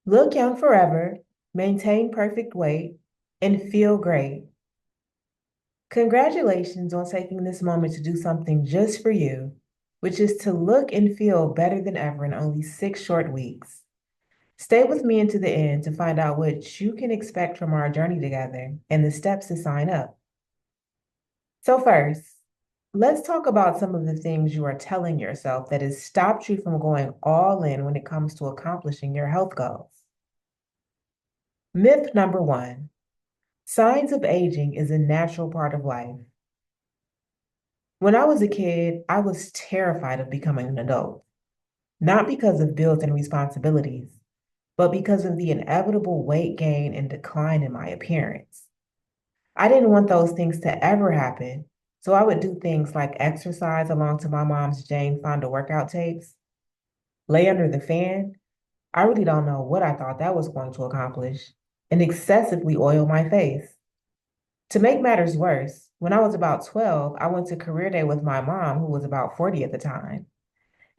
Look young forever, maintain perfect weight, and feel great. Congratulations on taking this moment to do something just for you, which is to look and feel better than ever in only 6 short weeks. Stay with me into the end to find out what you can expect from our journey together and the steps to sign up. So, first, let's talk about some of the things you are telling yourself that has stopped you from going all in when it comes to accomplishing your health goals. Myth number one: signs of aging is a natural part of life. When I was a kid, I was terrified of becoming an adult, not because of bills and responsibilities, but because of the inevitable weight gain and decline in my appearance. I didn't want those things to ever happen, so I would do things like exercise along to my mom's Jane Fonda workout tapes, lay under the fan. I really don't know what I thought that was going to accomplish, and excessively oil my face. To make matters worse, when I was about 12, I went to career day with my mom, who was about 40 at the time.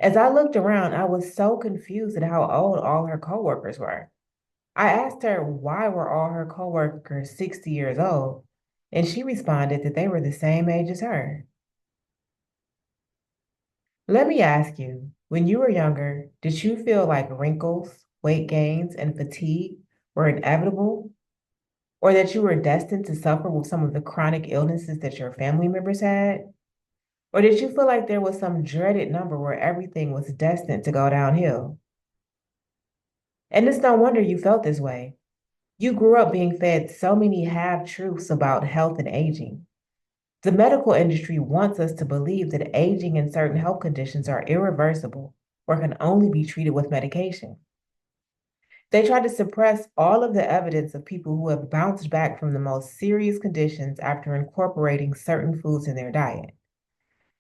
As I looked around, I was so confused at how old all her coworkers were. I asked her why were all her coworkers 60 years old, and she responded that they were the same age as her. Let me ask you, when you were younger, did you feel like wrinkles, weight gains, and fatigue were inevitable, or that you were destined to suffer with some of the chronic illnesses that your family members had? Or did you feel like there was some dreaded number where everything was destined to go downhill? And it's no wonder you felt this way. You grew up being fed so many half truths about health and aging. The medical industry wants us to believe that aging and certain health conditions are irreversible or can only be treated with medication. They try to suppress all of the evidence of people who have bounced back from the most serious conditions after incorporating certain foods in their diet.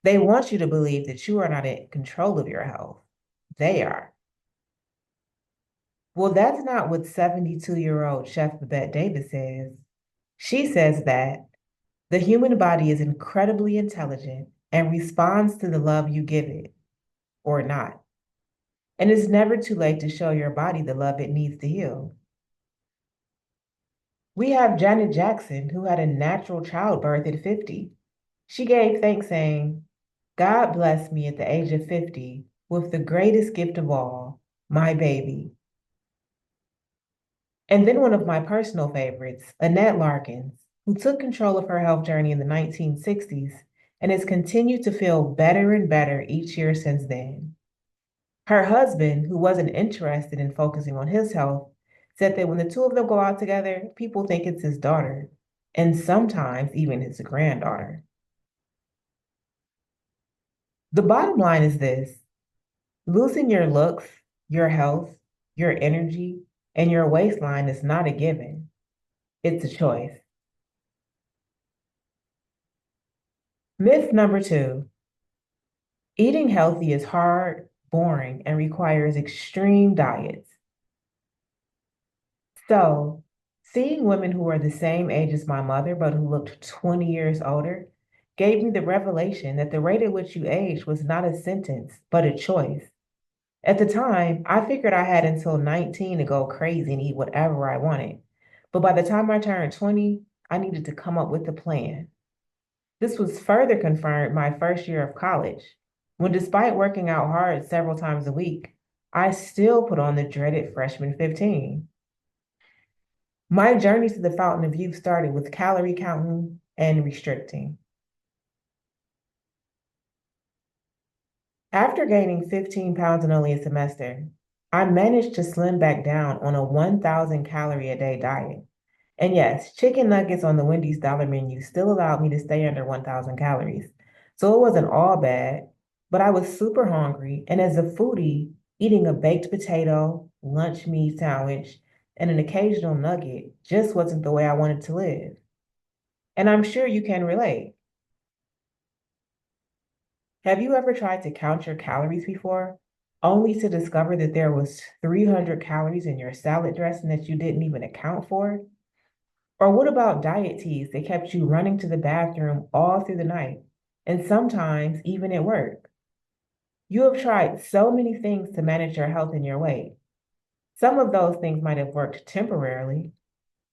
They want you to believe that you are not in control of your health. They are. Well, that's not what 72-year-old Chef Babette Davis says. She says that the human body is incredibly intelligent and responds to the love you give it or not. And it's never too late to show your body the love it needs to heal. We have Janet Jackson, who had a natural childbirth at 50. She gave thanks, saying, God blessed me at the age of 50 with the greatest gift of all, my baby. And then one of my personal favorites, Annette Larkins, who took control of her health journey in the 1960s and has continued to feel better and better each year since then. Her husband, who wasn't interested in focusing on his health, said that when the two of them go out together, people think it's his daughter, and sometimes even his granddaughter. The bottom line is this: losing your looks, your health, your energy, and your waistline is not a given, it's a choice. Myth number two: eating healthy is hard, boring, and requires extreme diets. So, seeing women who are the same age as my mother, but who looked 20 years older, gave me the revelation that the rate at which you age was not a sentence, but a choice. At the time, I figured I had until 19 to go crazy and eat whatever I wanted. But by the time I turned 20, I needed to come up with a plan. This was further confirmed my first year of college, when despite working out hard several times a week, I still put on the dreaded freshman 15. My journey to the fountain of youth started with calorie counting and restricting. After gaining 15 pounds in only a semester, I managed to slim back down on a 1,000 calorie a day diet. And yes, chicken nuggets on the Wendy's dollar menu still allowed me to stay under 1,000 calories. So it wasn't all bad, but I was super hungry. And as a foodie, eating a baked potato, lunch meat sandwich, and an occasional nugget just wasn't the way I wanted to live. And I'm sure you can relate. Have you ever tried to count your calories before, only to discover that there was 300 calories in your salad dressing that you didn't even account for? Or what about diet teas that kept you running to the bathroom all through the night, and sometimes even at work? You have tried so many things to manage your health and your weight. Some of those things might have worked temporarily,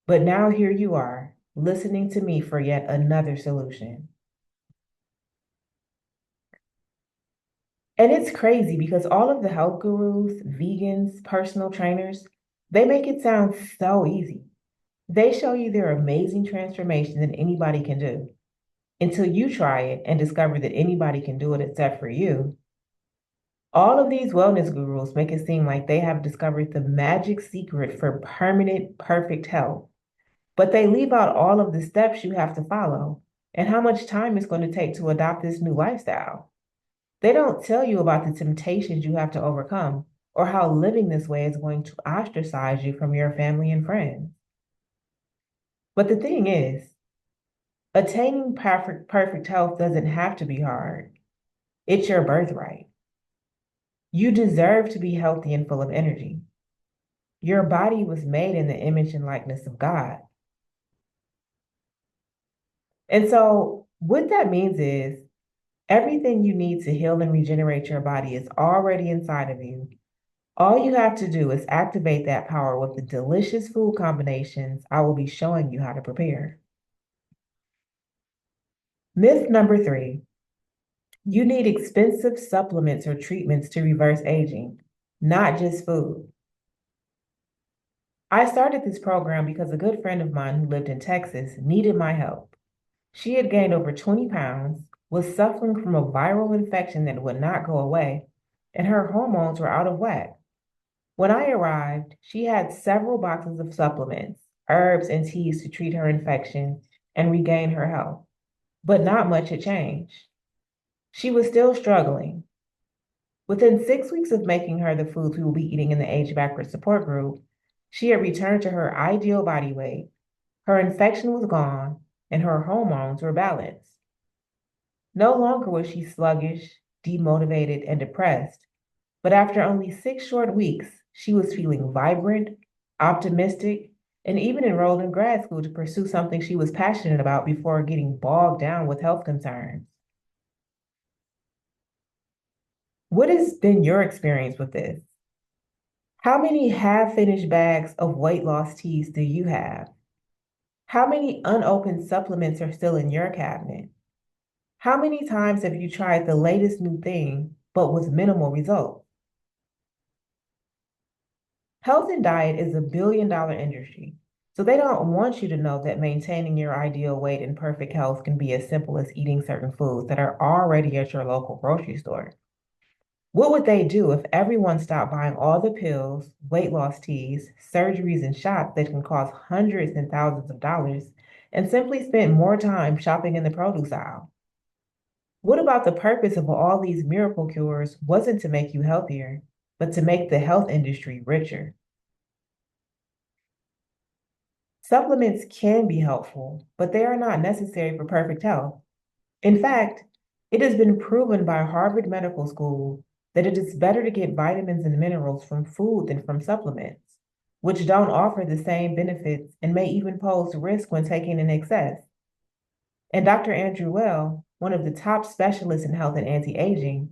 but now here you are, listening to me for yet another solution. And it's crazy because all of the health gurus, vegans, personal trainers, they make it sound so easy. They show you their amazing transformation that anybody can do until you try it and discover that anybody can do it except for you. All of these wellness gurus make it seem like they have discovered the magic secret for permanent, perfect health, but they leave out all of the steps you have to follow and how much time it's going to take to adopt this new lifestyle. They don't tell you about the temptations you have to overcome or how living this way is going to ostracize you from your family and friends. But the thing is, attaining perfect health doesn't have to be hard. It's your birthright. You deserve to be healthy and full of energy. Your body was made in the image and likeness of God. And so, what that means is everything you need to heal and regenerate your body is already inside of you. All you have to do is activate that power with the delicious food combinations I will be showing you how to prepare. Myth number 3, you need expensive supplements or treatments to reverse aging, not just food. I started this program because a good friend of mine who lived in Texas needed my help. She had gained over 20 pounds, was suffering from a viral infection that would not go away, and her hormones were out of whack. When I arrived, she had several boxes of supplements, herbs, and teas to treat her infection and regain her health, but not much had changed. She was still struggling. Within 6 weeks of making her the foods we will be eating in the Age Backward support group, she had returned to her ideal body weight. Her infection was gone, and her hormones were balanced. No longer was she sluggish, demotivated, and depressed, but after only 6 short weeks, she was feeling vibrant, optimistic, and even enrolled in grad school to pursue something she was passionate about before getting bogged down with health concerns. What has been your experience with this? How many half-finished bags of weight loss teas do you have? How many unopened supplements are still in your cabinet? How many times have you tried the latest new thing, but with minimal results? Health and diet is a $1 billion industry, so they don't want you to know that maintaining your ideal weight and perfect health can be as simple as eating certain foods that are already at your local grocery store. What would they do if everyone stopped buying all the pills, weight loss teas, surgeries, and shots that can cost hundreds and thousands of dollars and simply spent more time shopping in the produce aisle? What about the purpose of all these miracle cures wasn't to make you healthier, but to make the health industry richer? Supplements can be helpful, but they are not necessary for perfect health. In fact, it has been proven by Harvard Medical School that it is better to get vitamins and minerals from food than from supplements, which don't offer the same benefits and may even pose risk when taken in excess. And Dr. Andrew Well, one of the top specialists in health and anti-aging,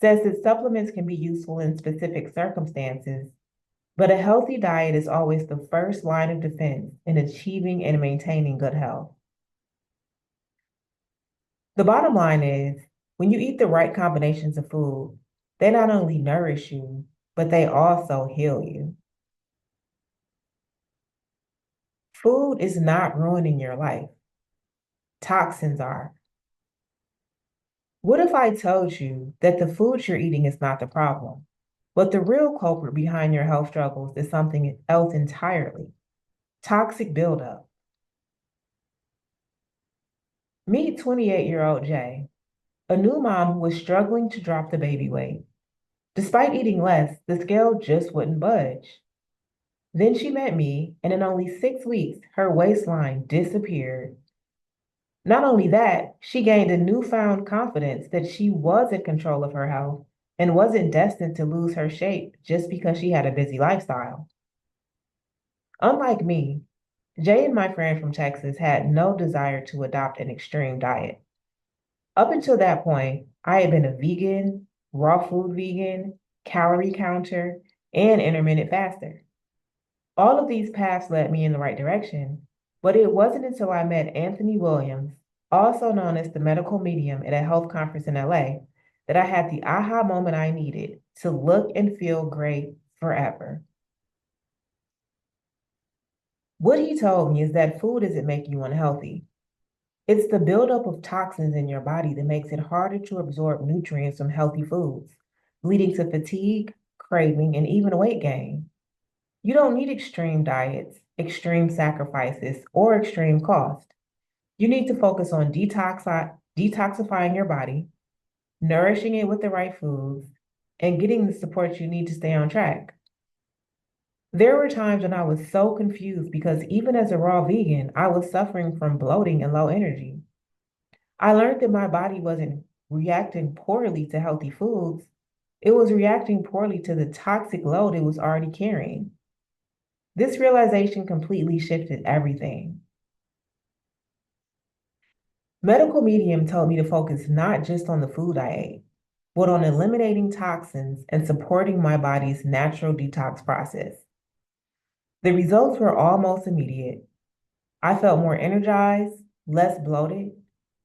says that supplements can be useful in specific circumstances, but a healthy diet is always the first line of defense in achieving and maintaining good health. The bottom line is, when you eat the right combinations of food, they not only nourish you, but they also heal you. Food is not ruining your life. Toxins are. What if I told you that the food you're eating is not the problem, but the real culprit behind your health struggles is something else entirely? Toxic buildup. Meet 28-year-old Jay, a new mom who was struggling to drop the baby weight. Despite eating less, the scale just wouldn't budge. Then she met me, and in only 6 weeks, her waistline disappeared. Not only that, she gained a newfound confidence that she was in control of her health and wasn't destined to lose her shape just because she had a busy lifestyle. Unlike me, Jay and my friend from Texas had no desire to adopt an extreme diet. Up until that point, I had been a vegan, raw food vegan, calorie counter, and intermittent faster. All of these paths led me in the right direction, but it wasn't until I met Anthony Williams, also known as the medical medium at a health conference in LA, that I had the aha moment I needed to look and feel great forever. What he told me is that food isn't making you unhealthy. It's the buildup of toxins in your body that makes it harder to absorb nutrients from healthy foods, leading to fatigue, craving, and even weight gain. You don't need extreme diets, extreme sacrifices, or extreme cost. You need to focus on detoxifying your body, nourishing it with the right foods, and getting the support you need to stay on track. There were times when I was so confused because even as a raw vegan, I was suffering from bloating and low energy. I learned that my body wasn't reacting poorly to healthy foods, it was reacting poorly to the toxic load it was already carrying. This realization completely shifted everything. Medical Medium told me to focus not just on the food I ate, but on eliminating toxins and supporting my body's natural detox process. The results were almost immediate. I felt more energized, less bloated,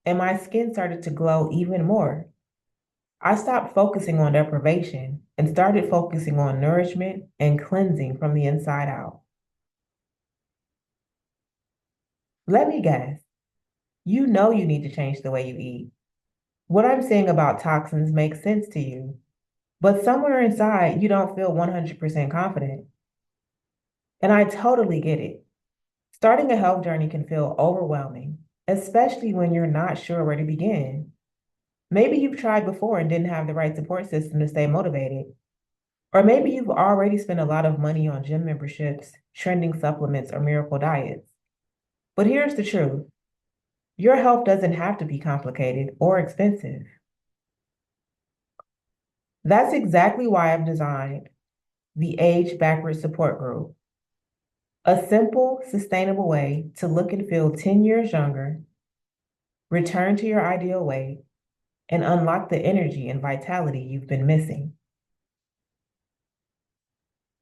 and my skin started to glow even more. I stopped focusing on deprivation and started focusing on nourishment and cleansing from the inside out. Let me guess, you know you need to change the way you eat. What I'm saying about toxins makes sense to you, but somewhere inside you don't feel 100% confident. And I totally get it. Starting a health journey can feel overwhelming, especially when you're not sure where to begin. Maybe you've tried before and didn't have the right support system to stay motivated. Or maybe you've already spent a lot of money on gym memberships, trending supplements, or miracle diets. But here's the truth. Your health doesn't have to be complicated or expensive. That's exactly why I've designed the Age Backwards Support Group, a simple, sustainable way to look and feel 10 years younger, return to your ideal weight, and unlock the energy and vitality you've been missing.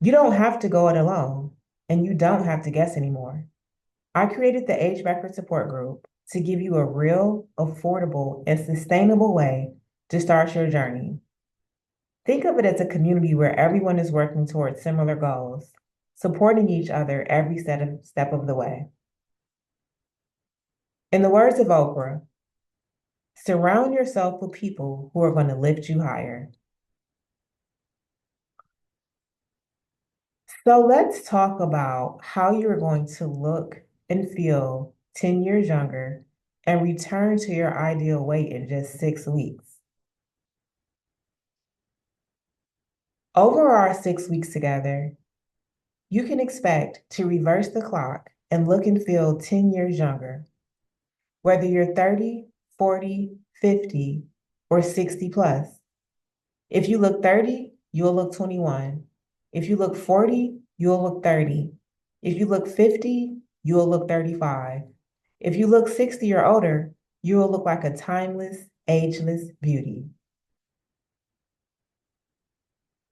You don't have to go it alone, and you don't have to guess anymore. I created the Age Backward Support Group to give you a real, affordable, and sustainable way to start your journey. Think of it as a community where everyone is working towards similar goals, supporting each other every step of the way. In the words of Oprah, surround yourself with people who are going to lift you higher. So let's talk about how you're going to look and feel 10 years younger and return to your ideal weight in just 6 weeks. Over our 6 weeks together, you can expect to reverse the clock and look and feel 10 years younger, whether you're 30, 40, 50, or 60 plus. If you look 30, you'll look 21. If you look 40, you'll look 30. If you look 50, you'll look 35. If you look 60 or older, you will look like a timeless, ageless beauty.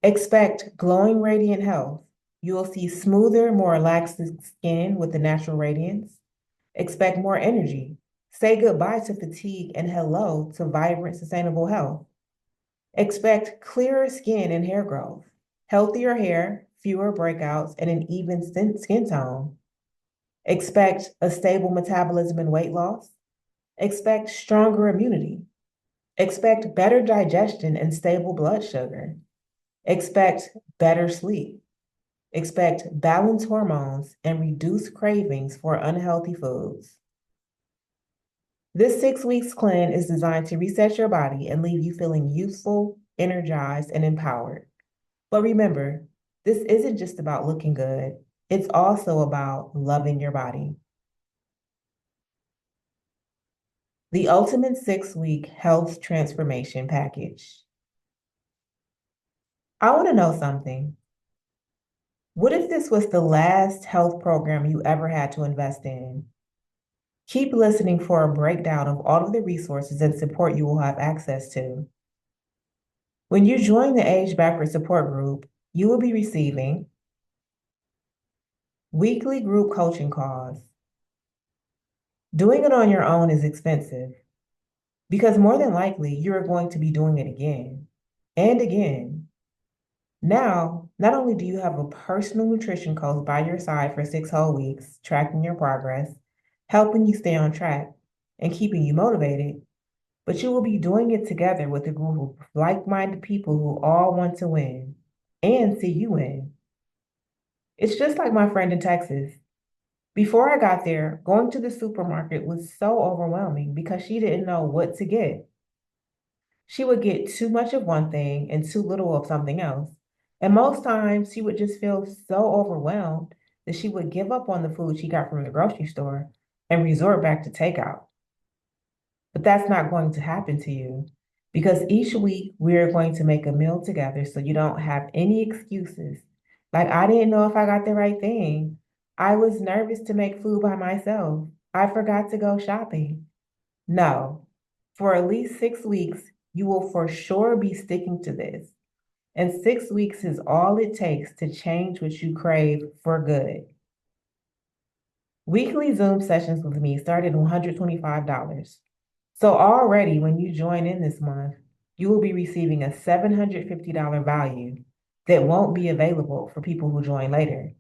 Expect glowing, radiant health. You will see smoother, more relaxed skin with the natural radiance. Expect more energy. Say goodbye to fatigue and hello to vibrant, sustainable health. Expect clearer skin and hair growth, healthier hair, fewer breakouts, and an even skin tone. Expect a stable metabolism and weight loss. Expect stronger immunity. Expect better digestion and stable blood sugar. Expect better sleep. Expect balanced hormones and reduced cravings for unhealthy foods. This 6 weeks cleanse is designed to reset your body and leave you feeling youthful, energized, and empowered. But remember, this isn't just about looking good. It's also about loving your body. The Ultimate 6-Week Health Transformation Package. I want to know something. What if this was the last health program you ever had to invest in? Keep listening for a breakdown of all of the resources and support you will have access to. When you join the Age Backward Support Group, you will be receiving weekly group coaching calls. Doing it on your own is expensive because more than likely you're going to be doing it again and again. Now, not only do you have a personal nutrition coach by your side for 6 whole weeks, tracking your progress, helping you stay on track, and keeping you motivated, but you will be doing it together with a group of like-minded people who all want to win and see you win. It's just like my friend in Texas. Before I got there, going to the supermarket was so overwhelming because she didn't know what to get. She would get too much of one thing and too little of something else. And most times she would just feel so overwhelmed that she would give up on the food she got from the grocery store and resort back to takeout. But that's not going to happen to you because each week we're going to make a meal together so you don't have any excuses. Like, I didn't know if I got the right thing. I was nervous to make food by myself. I forgot to go shopping. No, for at least 6 weeks, you will for sure be sticking to this. And 6 weeks is all it takes to change what you crave for good. Weekly Zoom sessions with me start at $125. So already when you join in this month, you will be receiving a $750 value that won't be available for people who join later.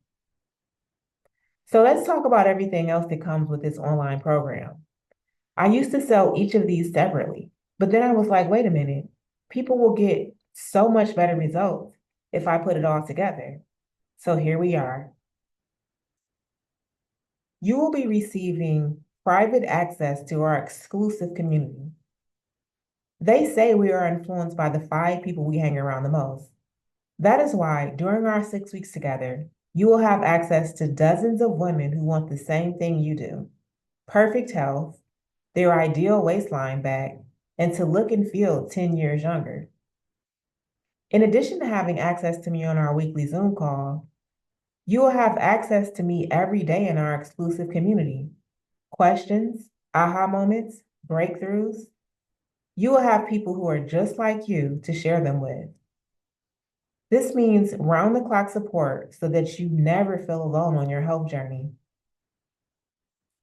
So let's talk about everything else that comes with this online program. I used to sell each of these separately, but then I was like, wait a minute, people will get so much better results if I put it all together. So here we are. You will be receiving private access to our exclusive community. They say we are influenced by the 5 people we hang around the most. That is why during our 6 weeks together, you will have access to dozens of women who want the same thing you do: perfect health, their ideal waistline back, and to look and feel 10 years younger. In addition to having access to me on our weekly Zoom call, you will have access to me every day in our exclusive community. Questions, aha moments, breakthroughs. You will have people who are just like you to share them with. This means round-the-clock support so that you never feel alone on your health journey.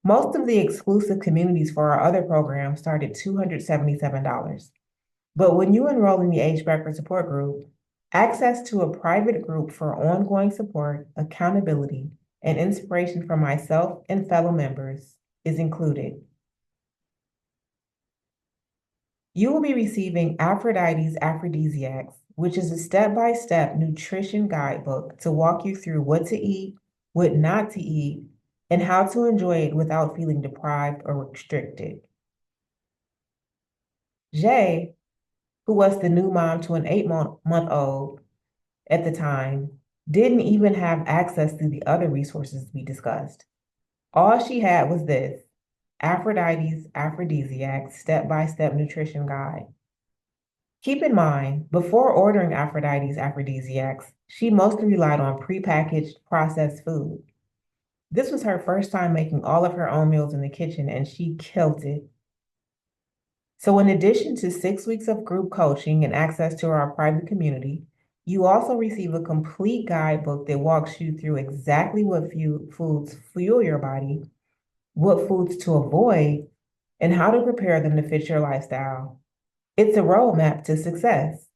Most of the exclusive communities for our other programs start at $277. But when you enroll in the Age Backward Support Group, access to a private group for ongoing support, accountability, and inspiration from myself and fellow members is included. You will be receiving Aphrodite's Aphrodisiacs, which is a step-by-step nutrition guidebook to walk you through what to eat, what not to eat, and how to enjoy it without feeling deprived or restricted. Jay, who was the new mom to an 8-month-old at the time, didn't even have access to the other resources we discussed. All she had was this: Aphrodite's Aphrodisiacs step-by-step nutrition guide. Keep in mind, before ordering Aphrodite's Aphrodisiacs, she mostly relied on prepackaged processed food. This was her first time making all of her own meals in the kitchen, and she killed it. So in addition to 6 weeks of group coaching and access to our private community, you also receive a complete guidebook that walks you through exactly what foods fuel your body, what foods to avoid, and how to prepare them to fit your lifestyle. It's a roadmap to success.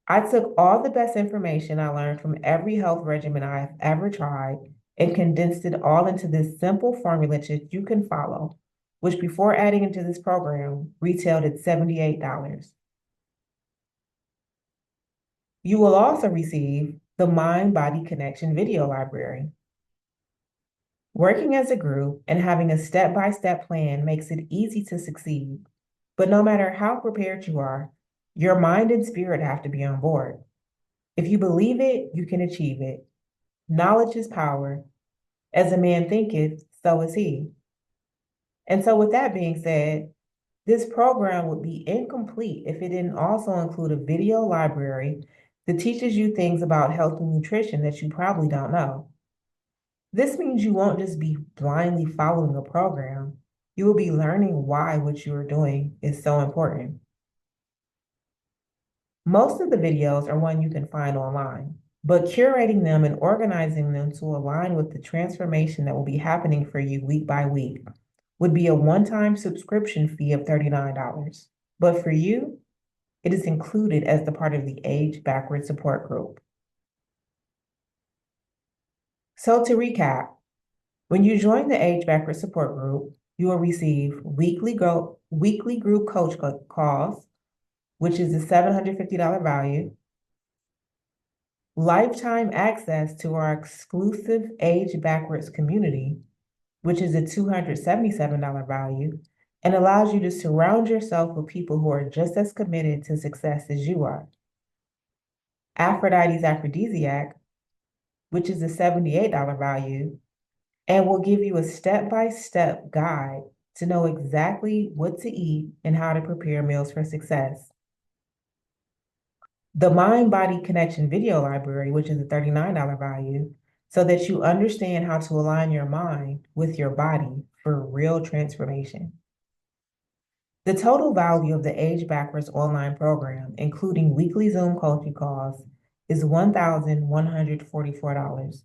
I took all the best information I learned from every health regimen I've ever tried and condensed it all into this simple formula that you can follow, which before adding into this program retailed at $78. You will also receive the Mind Body Connection video library. Working as a group and having a step-by-step plan makes it easy to succeed. But no matter how prepared you are, your mind and spirit have to be on board. If you believe it, you can achieve it. Knowledge is power. As a man thinketh, so is he. And so with that being said, this program would be incomplete if it didn't also include a video library that teaches you things about health and nutrition that you probably don't know. This means you won't just be blindly following a program. You will be learning why what you are doing is so important. Most of the videos are one you can find online, but curating them and organizing them to align with the transformation that will be happening for you week by week would be a one-time subscription fee of $39. But for you, it is included as the part of the Age Backward Support Group. So to recap, when you join the Age Backward Support Group, you will receive weekly group coach calls, which is a $750 value, lifetime access to our exclusive Age Backwards community, which is a $277 value, and allows you to surround yourself with people who are just as committed to success as you are. Aphrodite's Aphrodisiac, which is a $78 value, and will give you a step-by-step guide to know exactly what to eat and how to prepare meals for success. The Mind Body Connection video library, which is a $39 value, so that you understand how to align your mind with your body for real transformation. The total value of the Age Backwards online program, including weekly Zoom coaching calls, is $1,144,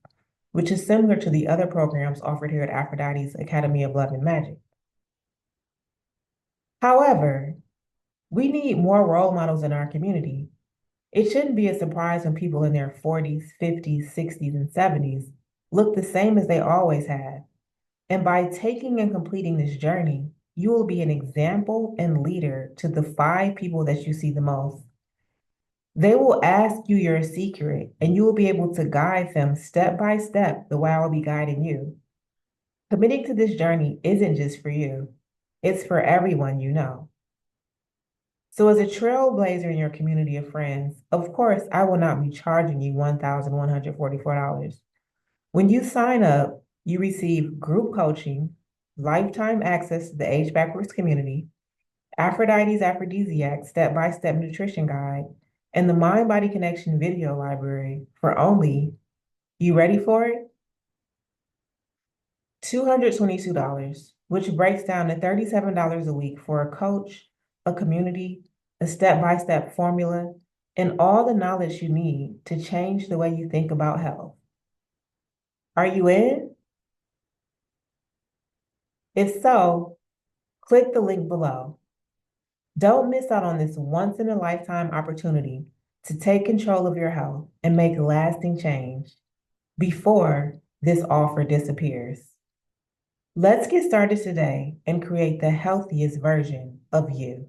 which is similar to the other programs offered here at Aphrodite's Academy of Love and Magic. However, we need more role models in our community. It shouldn't be a surprise when people in their 40s, 50s, 60s, and 70s look the same as they always have. And by taking and completing this journey, you will be an example and leader to the 5 people that you see the most. They will ask you your secret, and you will be able to guide them step by step the way I will be guiding you. Committing to this journey isn't just for you, it's for everyone you know. So as a trailblazer in your community of friends, of course, I will not be charging you $1,144. When you sign up, you receive group coaching, lifetime access to the Age Backwards community, Aphrodite's Aphrodisiac step-by-step nutrition guide, and the Mind Body Connection video library for only, you ready for it? $222, which breaks down to $37 a week for a coach, a community, a step-by-step formula, and all the knowledge you need to change the way you think about health. Are you in? If so, click the link below. Don't miss out on this once-in-a-lifetime opportunity to take control of your health and make lasting change before this offer disappears. Let's get started today and create the healthiest version of you.